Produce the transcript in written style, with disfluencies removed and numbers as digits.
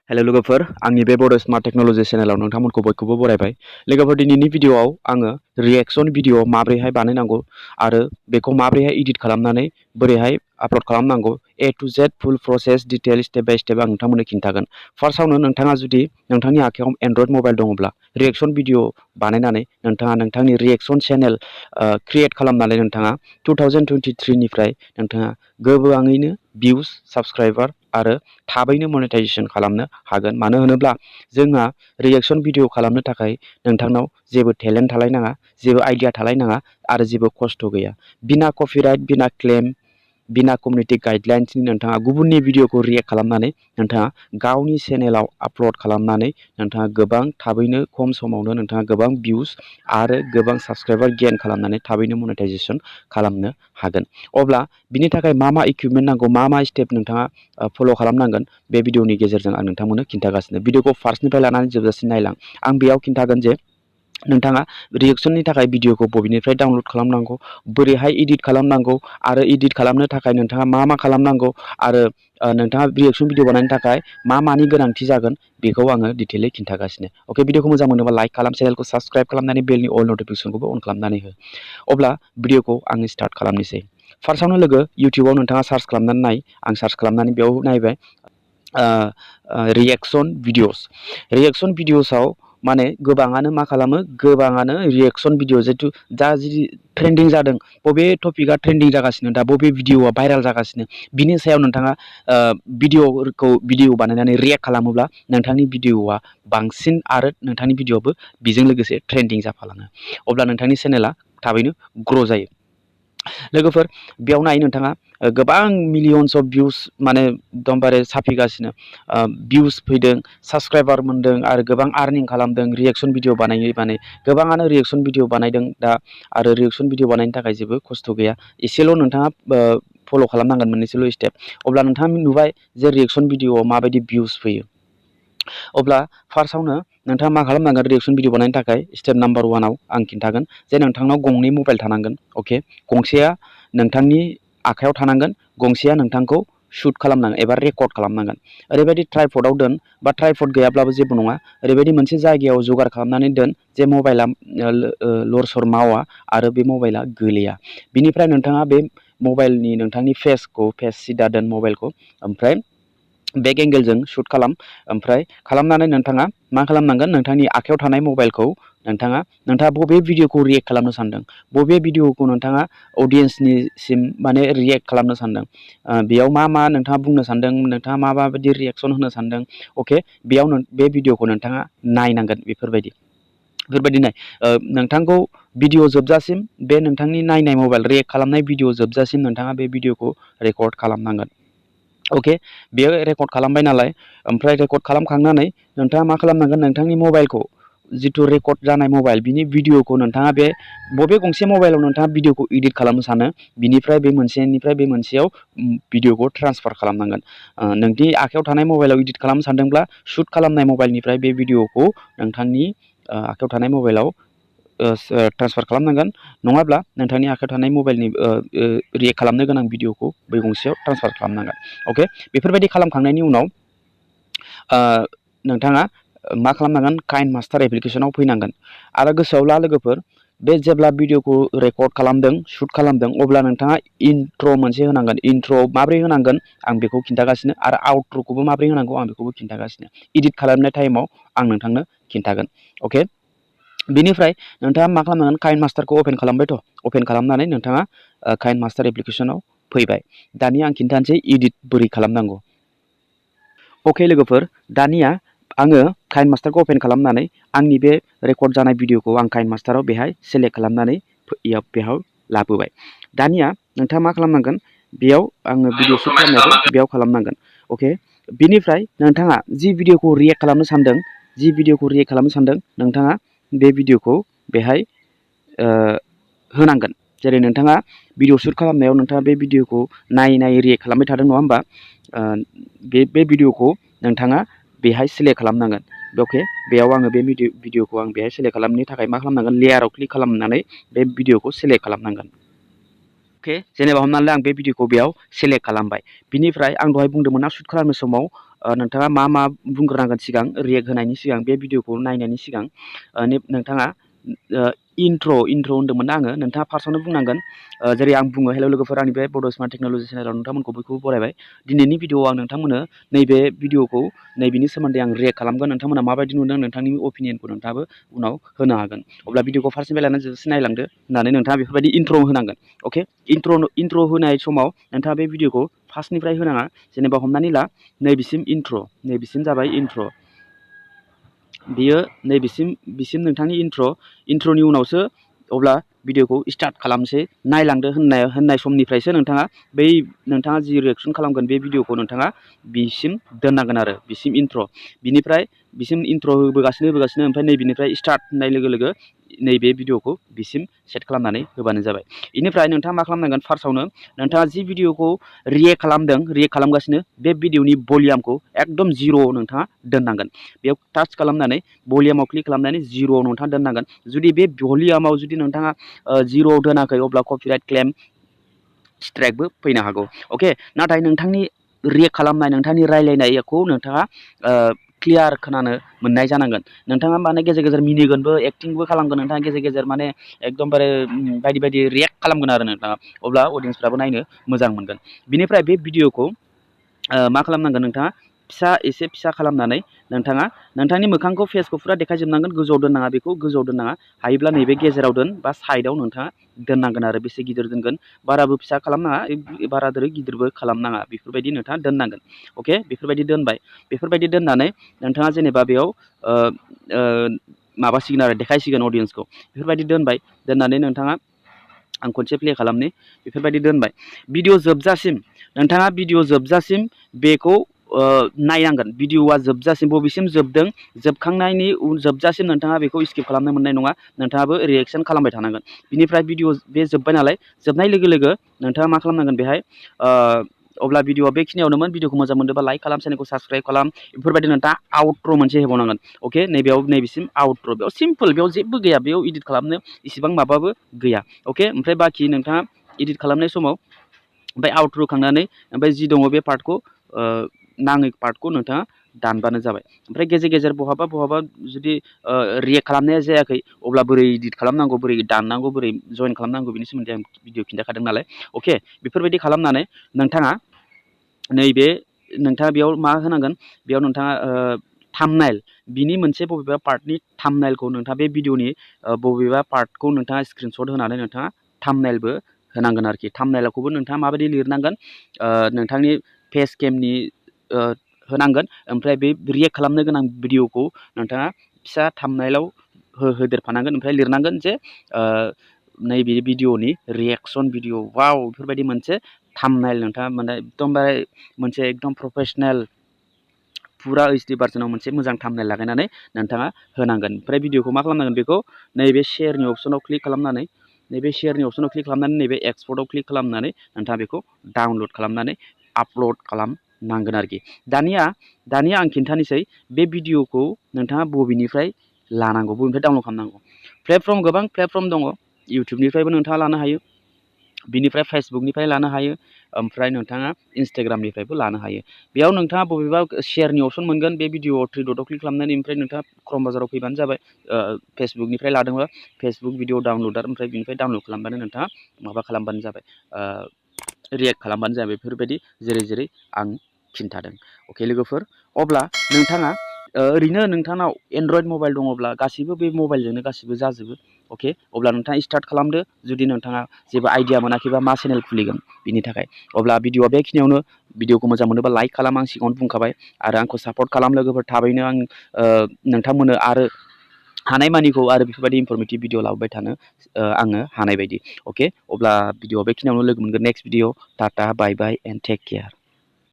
Hello लोगोफोर आंनि बे बड टेक्नोलॉजी चेनेलाव नोंथांमोनखौ बयखौबो बरायबाय। लोगोफोर दिनैनि भिडिअआव आङो रिएक्शन भिडिअ माबोरैहाय बानायनांगौ आरो बेखौ माबोरैहाय एडिट खालामनानै बोरैहाय आपल'ड खालामनांगौ A to Z full process detail step by step आं नोंथांमोननो खिन्थागोन। फार्स्टआवनो नोंथाङा जुदि नोंथांनि आखायाव एंड्रइड मबाइल दङब्ला रिएक्शन भिडिअ बानायनानै नोंथाङा नोंथांनि रिएक्शन चेनेल क्रिएट खालामनानै नोंथाङा 2023 निफ्राय नोंथाङा गोबाङैनो भिउस साबस्क्राइबार आरो थाबैनो मनेटाइजेशन खालामनो हागोन। मानो होनोब्ला जोंहा रिएक्शन भिडिअ खालामनो थाखाय नोंथांनाव जेबो टेलेन्ट थालायनाङा, जेबो आइडिया थालायनाङा आरो जेबो खस्थ' गैया। बिना कपिराइट, बिना क्लेम, बिना कमिउनिटि गाइडलाइन्सनि नोंथाङा गुबुननि भिडिअखौ रिएक्ट खालामनानै नोंथाङा गावनि चेनेलाव आपल'ड खालामनानै नोंथाङा गोबां थाबैनो खम समावनो नोंथाङा गोबां भिउस आरो गोबां साबस्क्राइबार गेइन खालामनानै थाबैनो मनेटाइजेशन खालामनो हागोन। अब्ला बिनि थाखाय मा इकुइपमेन्ट नांगौ, मा स्टेप नोंथाङा फल' खालामनांगोन बे भिडिअनि गेजेरजों आं नोंथांमोननो खिन्थागासिनो। भिडिअखौ फार्स्टनिफ्राय लानानै जोबजासिम नायलां। आं बेयाव खिन्थागोन जे नोंथाङा रिएक्शननि थाखाय भिडिअखौ बबेनिफ्राय डाउनल'ड खालामनांगौ, बोरैहाय एडिट खालामनांगौ आरो एडिट खालामनो थाखाय नोंथाङा मा खालामनांगौ आरो नोंथाङा रिएक्शन भिडिअ बानायनो थाखाय मानि गोनांथि जागोन बेखौ आङो डिटेलै खिन्थागासिनो। अके, भिडिअखौ मोजां मोनोबा लाइक खालाम, चेनेलखौ साबस्क्राइब खालामनानै बेलनि अल नटिफिकेसनखौबो अन खालामनानै हो। अब्ला भिडिअखौ आङो स्टार्ट खालामनोसै। फार्स्टआवनो लोगो इउटिउबाव नोंथाङा सार्च खालामनानै नाय। आं सार्च खालामनानै बेयाव नायबाय रिएक्शन भिडिअसआव माने गोबाङानो मा खालामो, गोबाङानो रिएक्शन भिडिअ जितु दा जि ट्रेन्डिं जादों, बबे टपिकआ ट्रेन्डिं जागासिनो, दा बबे भिडिअआ भाइरेल जागासिनो, बिनि सायाव नोंथाङा भिडिअ बानायनानै रिएक्ट खालामोब्ला नोंथांनि भिडिअआ बांसिन आरो नोंथांनि भिडिअआबो बेजों लोगोसे ट्रेन्डिं जाफालाङो। अब्ला नोंथांनि चेनेला थाबैनो ग्र' जायो। लोगोफोर बेयाव नाय, नोंथाङा गोबां मिलियन्स अफ भिउस माने एकदमबारे साफिगासिनो भिउस फैदों, साबस्क्राइबार मोनदों आरो गोबां आर्निं खालामदों रिएक्शन भिडिअ बानायै गोबाङानो रिएक्शन भिडिअ बानायदों दा। आरो रिएक्शन भिडिअ बानायनो थाखाय जेबो खस्थ' गैया, एसेल' नोंथाङा फल' खालामनांगोन, मोननैसोल' स्टेप। अब्ला नोंथाङा नुबाय जे रिएक्शन भिडिअआव माबायदि भिउस फैयो। अब्ला फार्स्टआवनो नोंथाङा मा खालामनांगोन रिएक्शन भिडिअ बानायनो थाखाय स्टेप नाम्बार 1आव आं खिन्थागोन जे नोंथांनाव गंनै मबाइल थानांगोन। अके, गंसेया नोंथांनि आखायाव थानांगोन, गंसेया नोंथांखौ शुट खालामनांगोन एबा रेकर्ड खालामनांगोन। ओरैबायदि ट्राइपडआव दोन, बा ट्राइपड गैयाब्लाबो जेबो नङा, ओरैबायदि मोनसे जायगायाव जगार खालामनानै दोन जे मबाइला लरसर मावा आरो बे मबाइला गोलैया। बिनिफ्राय नोंथाङा बे मबाइलनि नोंथांनि फेस सिदा दोन मबाइलखौ, ओमफ्राय बेक एंगेलजों शुट खालाम। ओमफ्राय खालामनानै नोंथाङा मा खालामनांगोन, नोंथांनि आखायाव थानाय मबाइलखौ नोंथाङा बबे भिडिअखौ रिएक्ट खालामनो सानदों, बबे भिडिअखौ नोंथाङा अडियेन्सनिसिम माने रिएक्ट खालामनो सानदों, बेयाव मा नोंथाङा बुंनो सानदों, नोंथाङा माबायदि रिएक्शन होनो सानदों। अके, बेयाव बे भिडिअखौ नोंथाङा नायनांगोन। बेफोरबायदि नाय, नोंथांखौ भिडिअ जोबजासिम बे नोंथांनि नायनाय मबाइल रिएक्ट खालामनाय भिडिअ जोबजासिम नोंथाङा बे भिडिअखौ रेकर्ड खालामनांगोन। अके, बेयो रेकर्ड खालामबाय नालाय, ओमफ्राय रेकर्ड खालामखांनानै नोंथाङा मा खालामनांगोन, नोंथांनि मबाइलखौ जिथु रेकर्ड जानाय मबाइल बिनि भिडिअखौ नोंथाङा बे बबे गंसे मबाइलाव नोंथाङा भिडिअखौ एडिट खालामनो सानो बिनिफ्राय बे मोनसेयाव भिडिअखौ ट्रान्सफार खालामनांगोन। नोंनि आखायाव थानाय मबाइलाव एडिट खालामनो सानदोंब्ला शुट खालामनाय मबाइलनिफ्राय बे भिडिअखौ नोंथांनि आखायाव थानाय मबाइलाव ट्रान्सफार खालामनांगोन, नङाब्ला नोंथांनि आखायाव थानाय मबाइलनि रिएक्ट खालामनो गोनां भिडिअखौ बै गंसेयाव ट्रान्सफार खालामनांगोन। अके, बेफोरबायदि खालामखांनायनि उनाव नोंथाङा मा खालामनांगोन, काइन मास्टार एप्लिकेसनाव फैनांगोन। आरो गोसोआव ला लोगोफोर, बे जेब्ला भिडिअखौ रेकर्ड खालामदों, शुट खालामदों, अब्ला नोंथाङा इन्ट्र' मोनसे होनांगोन। इन्ट्र' माबोरै होनांगोन आं बेखौ खिन्थागासिनो, आरो आउट्र'खौबो माबोरै होनांगौ आं बेखौबो खिन्थागासिनो। एडिट खालामनाय टाइमाव आं नोंथांनो खिन्थागोन। अके, बिनिफ्राय नोंथाङा मा खालामनांगोन, काइन मास्टारखौ अपेन खालामबायथ', अपेन खालामनानै नोंथाङा काइन मास्टार एप्लिकेसनाव फैबाय। दानिया आं खिन्थानोसै एडिट बोरै खालामनांगौ। अके लोगोफोर, दानिया आङो काइन मास्टारखौ अपेन खालामनानै आंनि बे रेकर्ड जानाय भिडिअखौ आं काइन मास्टाराव बेहाय सेलेक्ट खालामनानै बेयाव लाबोबाय। दानिया नोंथाङा मा खालामनांगोन, बेयाव आङो भिडिअ शुट खालामनायखौ बेयाव खालामनांगोन। अके, बिनिफ्राय नोंथाङा जि भिडिअखौ रिएक्ट खालामनो सानदों, नोंथाङा बे भिडिअखौ बेहाय होनांगोन। जेरै नोंथाङा भिडिअ शुट खालामनायाव नोंथाङा बे भिडिअखौ नायै रिएक्ट खालामबाय थादों, नङा होमबा? बे भिडिअखौ नोंथाङा बेहाय सेलेक्ट खालामनांगोन। अके, बेयाव आङो बे भिडिअखौ आं बेहाय सेलेक्ट खालामनो थाखाय मा खालामनांगोन, लेयाराव क्लिक खालामनानै बे भिडिअखौ सेलेक्ट खालामनांगोन। अके, जेनेबा हमनानै ला आं बे भिडिअखौ बेयाव सेलेक्ट खालामबाय। बिनिफ्राय आं दहाय बुंदोंमोन ना, शुट खालामनाय समाव नोंथाङा मा बुंग्रोनांगोन सिगां रिएक्ट होनायनि सिगां बे भिडिअखौ नायनायनि सिगां नोंथाङा इन्ट्र' होन्दोंमोन ना आङो नोंथाङा फार्स्टआवनो बुंनांगोन जेरै आं बुङो हेल' लोगोफोर आंनि बे बड' टेक्न'लजि चेनेलाव नोंथांमोनखौ बयखौबो बरायबाय दिनैनि भिडिअआव आं नोंथांमोननो नैबे भिडिअखौ नैबेनि सोमोन्दै आं रिएक्ट खालामगोन नोंथांमोना माबायदि नुदों नोंथांनि अपिनियनखौ नोंथाङाबो उनाव होनो हागोन अब्ला भिडिअखौ फार्स्टनिफ्राय लानानै जोबजासिम नायलांदो होननानै नोंथाङा बेफोरबायदि इन्ट्र' होनांगोन अके इन्ट्र' होनाय समाव नोंथाङा बे भिडिअखौ फार्स्टनिफ्राय होनाङा जेनेबा हमनानै ला नैबेसिम नैबेसिम जाबाय इन्ट्र' बियो बिसिम नोंथांनि इन्ट्र'नि उनावसो अब्ला भिडिअखौ स्टार्ट खालामसै नायलांदो होननाय समनिफ्रायसो नोंथाङा जि रिएक्सन खालामगोन बे भिडिअखौ नोंथाङा बिसिम दोननांगोन आरो बिसिम इन्ट्र' बिनिफ्राय बिसिम इन्ट्र' होबोगासिनो ओमफ्राय नैबेनिफ्राय स्टार्ट होननाय लोगो लोगो नैबे भिडिअखौ बिसिम सेट खालामनानै होबानो जाबाय बेनिफ्राय नोंथाङा मा खालामनांगोन फार्स्टआवनो नोंथाङा जि भिडिअखौ रिएक्ट खालामगासिनो बे भिडिअनि भलिउमखौ एकदम जिर'आव नोंथाङा दोननांगोन बेयाव टाच खालामनानै भलिउमाव क्लिक खालामनानै जिर'आव नोंथाङा दोननांगोन जुदि बे भलिउमाव जुदि नोंथाङा जिर'आव दोनाखै अब्ला कपिराइट क्लेम स्ट्राइकबो फैनो हागौ अके नाथाय नोंथांनि रिएक्ट खालामनाय नोंथांनि रायलायनायखौ नोंथाङा क्लियार खोनानो मोननाय जानांगोन नोंथाङा माने गेजेर गेजेर मिनिगोनबो एक्टिंबो खालामगोन नोंथाङा गेजेर गेजेर माने एकदमबारे बायदि रिएक्ट खालामगोन आरो नोंथाङा अब्ला अडियन्सफ्राबो नायनो मोजां मोनगोन बिनिफ्राय बे भिडिअखौ मा खालामनांगोन नोंथाङा एसे फिसा खालामनानै नोंथाङा नोंथांनि मोखांखौ फेसखौ फुरा देखायजोबनांगोन गोजौआव दोननाङा बेखौ गोजौआव दोननाङा हायोब्ला नैबे गेजेराव दोन बा साइडआव नोंथाङा दोननांगोन आरो बेसे गिदिर दोनगोन बाराबो फिसा खालामनाङा बाराद्राय गिदिरबो खालामनाङा बेफोरबायदि नोंथाङा दोननांगोन अके बेफोरबायदि दोनबाय बेफोरबायदि दोननानै नोंथाङा जेनेबा बेयाव माबासिगोन आरो देखायसिगोन अडियन्सखौ बेफोरबायदि दोननानै नोंथाङा आं खनसे प्ले खालामनि बेफोरबायदि दोनबाय भिडिअ जोबजासिम बेखौ नायनांगोन भिडिअआ जोबजासिम बबेसिम जोबदों जोबखांनायनि जोबजासिम नोंथाङा बेखौ स्किप खालामनो मोननाय नङा नोंथाङाबो रिएक्सन खालामबाय थानांगोन बिनिफ्राय भिडिअ बे जोब्बाय नालाय जोबनाय लोगो लोगो नोंथाङा मा खालामनांगोन बेहाय अब्ला भिडिअआ बेखिनियावनोमोन भिडिअखौ मोजां मोनदोंबा लाइक खालाम चेनेलखौ साबस्क्राइब खालाम बेफोरबायदि नोंथाङा आउट्र' मोनसे होबावनांगोन अके नैबेसिम आउट्र' बेयाव सिम्पोल बेयाव जेबो गैया बेयाव इडिट खालामनो इसिबां माबाबो गैया अके ओमफ्राय बाखि नोंथाङा इडिट खालामनाय समाव ओमफ्राय आउट्र' होखांनानै ओमफ्राय जि दङ बे पार्टखौ नाङै पार्टखौ नोंथाङा दानबानो जाबाय ओमफ्राय गेजेर गेजेर बहाबा जुदि रिएक्ट खालामनाया जायाखै अब्ला बोरै इडिट खालामनांगौ बोरै दाननांगौ बोरै जइन खालामनांगौ बेनि सोमोन्दै आं भिडिअ खिन्थाखादों नालाय अके बेफोरबायदि खालामनानै नोंथाङा नोंथाङा बेयाव मा होनांगोन बेयाव नोंथाङा थाम्बनेल बिनि मोनसे बबेबा पार्टनि थाम्बनेलखौ नोंथाङा बे भिडिअनि बबेबा पार्टखौ नोंथाङा स्क्रिनशट होनानै नोंथाङा थाम्बनेलबो होनांगोन आरोखि थाम्बनेलखौबो नोंथाङा माबायदि लिरनांगोन नोंथांनि फेस केमनि होनांगोन ओमफ्राय बे रिएक्ट खालामनो गोनां भिडिअखौ नोंथाङा फिसा थाम्बनेलाव होदेरफानांगोन ओमफ्राय लिरनांगोन जे नैबे भिडिअनि रिएक्सन भिडिअ वाव बेफोरबायदि मोनसे थाम्बनेल नोंथाङा माने एकदमबारे मोनसे एकदम प्रफेसनेल फुरा HD भार्जनाव मोनसे मोजां थाम्बनेल लागायनानै नोंथाङा होनांगोन ओमफ्राय भिडिअखौ मा खालामनांगोन बेखौ नैबे शेयारनि अपसनाव क्लिक खालामनानै नैबे एक्सपर्टआव क्लिक खालामनानै नोंथाङा बेखौ डाउनलड खालामनानै आपल'ड खालामनांगोन आरोखि दानिया आं खिन्थानोसै बे भिडिअखौ नोंथाङा बबेनिफ्राय लानांगौ बबेनिफ्राय डाउनलड खालामनांगौ गोबां प्लेटफर्म दङ इउटुबनिफ्रायबो नोंथाङा लानो हायो बिनिफ्राय फेसबुकनिफ्राय लानो हायो ओमफ्राय नोंथाङा इन्सटाग्रामनिफ्रायबो लानो हायो बेयाव नोंथाङा बबेबा शेयारनि अपसन मोनगोन बे भिडिअआव 3 डटआव क्लिक खालामनानै ओमफ्राय नोंथाङा क्रम बाजाराव फैबानो जाबाय फेसबुकनिफ्राय लादोंबा फेसबुक भिडिअ डाउनलडार ओमफ्राय बिनिफ्राय डाउनलड खालामबानो नोंथाङा माबा खालामबानो जाबाय रिएक्ट खालामबानो जाबाय बेफोरबायदि जेरै आं खिन्थादों अके लोगोफोर अब्ला नोंथाङा ओरैनो नोंथांनाव एन्ड्रइड मबाइल दङब्ला गासैबो बे मबाइलजोंनो गासैबो जाजोबो अके अब्ला नोंथाङा स्टार्ट खालामदो जुदि नोंथाङा जेबो आइडिया मोनाखैबा मा चेनेल खुलिगोन बिनि थाखाय अब्ला भिडिअआ बेखिनियावनो भिडिअखौ मोजां मोनोबा लाइक खालाम आं सिगाङावनो बुंखाबाय आरो आंखौ सापर्ट खालाम लोगोफोर थाबैनो आं नोंथांमोननो आरो हानायमानिखौ आरो बेफोरबायदि इनफरमेटिभ भिडिअ लाबोबाय थानो आङो हानाय बायदि अके अब्ला भिडिअआ बेखिनियावनो लोगो मोनगोन next video tata bye bye and take care